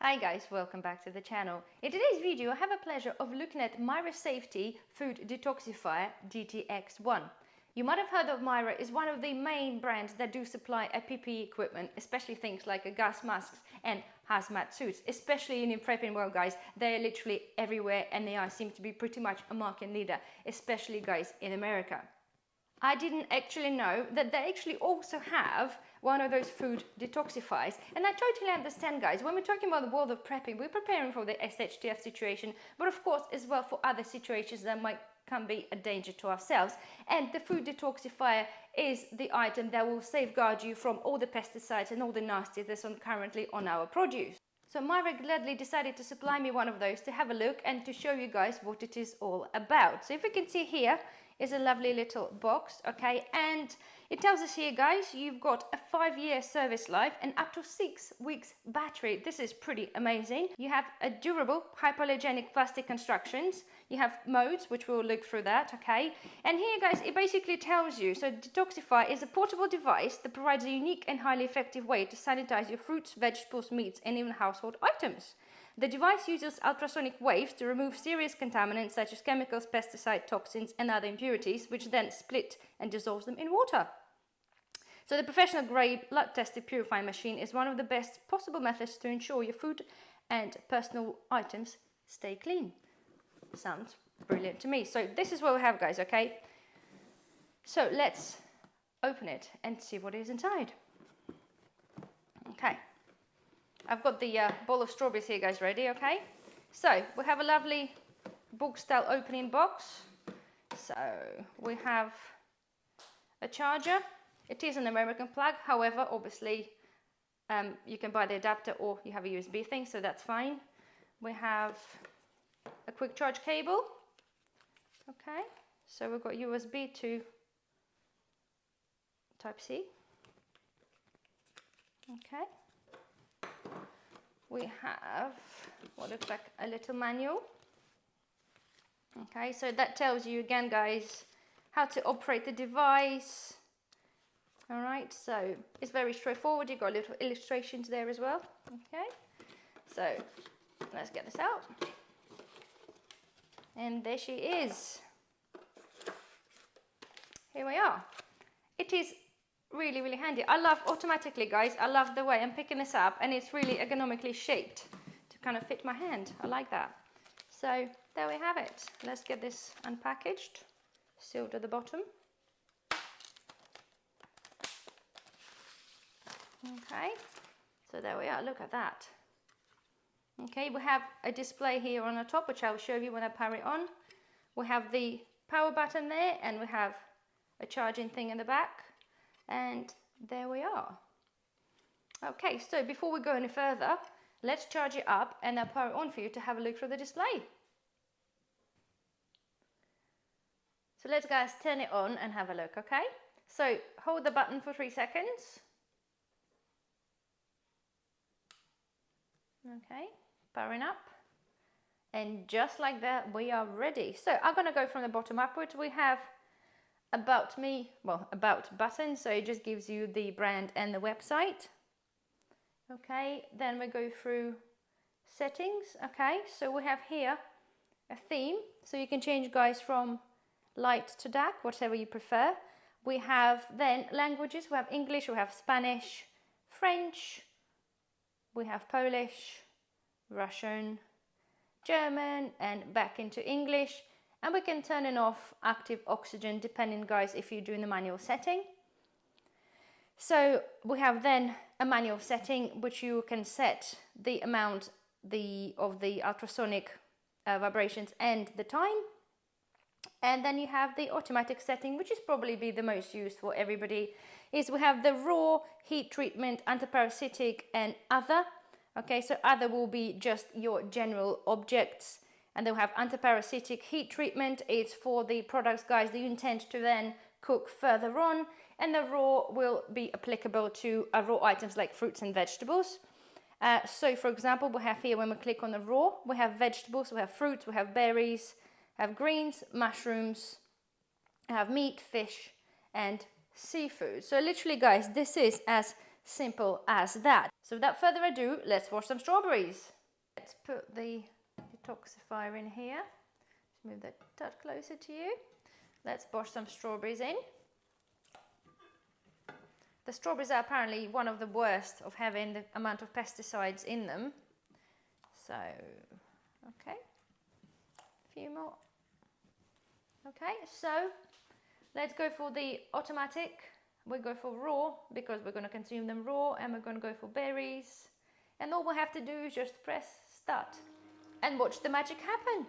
Hi guys, welcome back to the channel. In today's video I have a pleasure of looking at MIRA Safety Food Detoxifier DTX-1. You might have heard of MIRA. Is one of the main brands that do supply PPE equipment, especially things like gas masks and hazmat suits, especially in the prepping world guys. They're literally everywhere and they seem to be pretty much a market leader, especially guys in America. I didn't actually know that they actually also have one of those food detoxifiers. And I totally understand guys, when we're talking about the world of prepping, we're preparing for the SHTF situation, but of course as well for other situations that can be a danger to ourselves. And the food detoxifier is the item that will safeguard you from all the pesticides and all the nasty that's currently on our produce. So MIRA gladly decided to supply me one of those to have a look and to show you guys what it is all about. So if you can see here is a lovely little box, okay, and it tells us here guys you've got a 5-year service life and up to 6 weeks battery. This is pretty amazing. You have a durable hypoallergenic plastic constructions. You have modes, which we'll look through that, okay, and here guys it basically tells you, so Detoxifier is a portable device that provides a unique and highly effective way to sanitize your fruits, vegetables, meats and even household items. The device uses ultrasonic waves to remove serious contaminants such as chemicals, pesticides, toxins and other impurities, which then split and dissolves them in water. So the professional grade blood tested purifying machine is one of the best possible methods to ensure your food and personal items stay clean. Sounds brilliant to me. So this is what we have guys, okay? So let's open it and see what is inside. Okay. I've got the bowl of strawberries here guys ready, okay? So we have a lovely book style opening box. So we have a charger. It is an American plug, however obviously you can buy the adapter or you have a USB thing, so that's fine. We have a quick charge cable, okay, so we've got USB to Type-C, okay. We have what looks like a little manual, okay, so that tells you again guys how to operate the device. All right, so it's very straightforward. You've got little illustrations there as well, okay. So let's get this out, and there she is. Here we are. It is really handy. I love automatically guys, I love the way I'm picking this up and it's really ergonomically shaped to kind of fit my hand. I like that. So there we have it. Let's get this unpackaged, sealed at the bottom. Okay, so there we are, look at that. Okay, we have a display here on the top which I'll show you when I power it on. We have the power button there and we have a charging thing in the back. And there we are. Okay, so before we go any further, let's charge it up and I'll power it on for you to have a look through the display. So let's guys turn it on and have a look, okay? So hold the button for 3 seconds. Okay, powering up. And just like that, we are ready. So I'm gonna go from the bottom upwards. We have about me, well, about button, so it just gives you the brand and the website. Okay, then we go through settings. Okay, so we have here a theme, so you can change guys from light to dark, whatever you prefer. We have then languages. We have English, we have Spanish, French, we have Polish, Russian, German, and back into English. And we can turn and off active oxygen depending guys if you're doing the manual setting. So we have then a manual setting which you can set the amount of the ultrasonic vibrations and the time. And then you have the automatic setting, which is probably be the most used for everybody, is we have the raw, heat treatment, antiparasitic and other. Okay, so other will be just your general objects. And they'll have antiparasitic heat treatment. It's for the products, guys, that you intend to then cook further on. And the raw will be applicable to raw items like fruits and vegetables. So, for example, we have here, when we click on the raw, we have vegetables, we have fruits, we have berries, we have greens, mushrooms, we have meat, fish, and seafood. So literally, guys, this is as simple as that. So without further ado, let's wash some strawberries. let's put the detoxifier in here. Just move that touch closer to you. Let's wash some strawberries in. The strawberries are apparently one of the worst of having the amount of pesticides in them. So, okay, a few more. Okay, so let's go for the automatic. We'll go for raw because we're going to consume them raw, and we're going to go for berries. And all we have to do is just press start and watch the magic happen.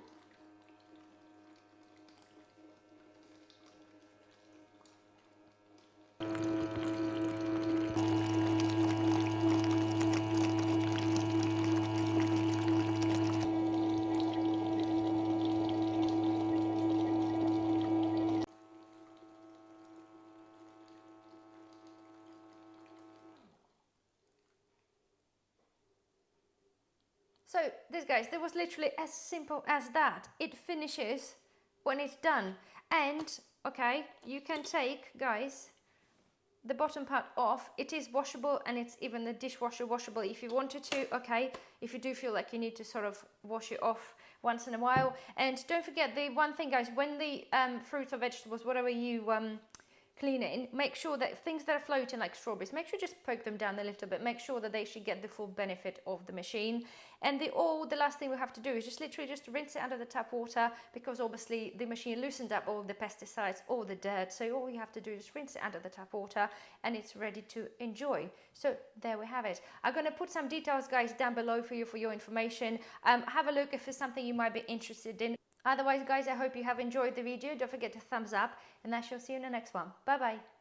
So this, guys, that was literally as simple as that. It finishes when it's done. And okay, you can take, guys, the bottom part off. It is washable, and it's even the dishwasher washable if you wanted to. Okay, if you do feel like you need to sort of wash it off once in a while. And don't forget the one thing, guys, when the fruits or vegetables, whatever you clean it in, make sure that things that are floating like strawberries, make sure you just poke them down a little bit, make sure that they should get the full benefit of the machine. And the last thing we have to do is just literally just rinse it under the tap water, because obviously the machine loosened up all the pesticides, all the dirt. So all you have to do is rinse it under the tap water, and it's ready to enjoy. So there we have it. I'm going to put some details, guys, down below for you for your information. Have a look if it's something you might be interested in. Otherwise, guys, I hope you have enjoyed the video. Don't forget to thumbs up, and I shall see you in the next one. Bye bye.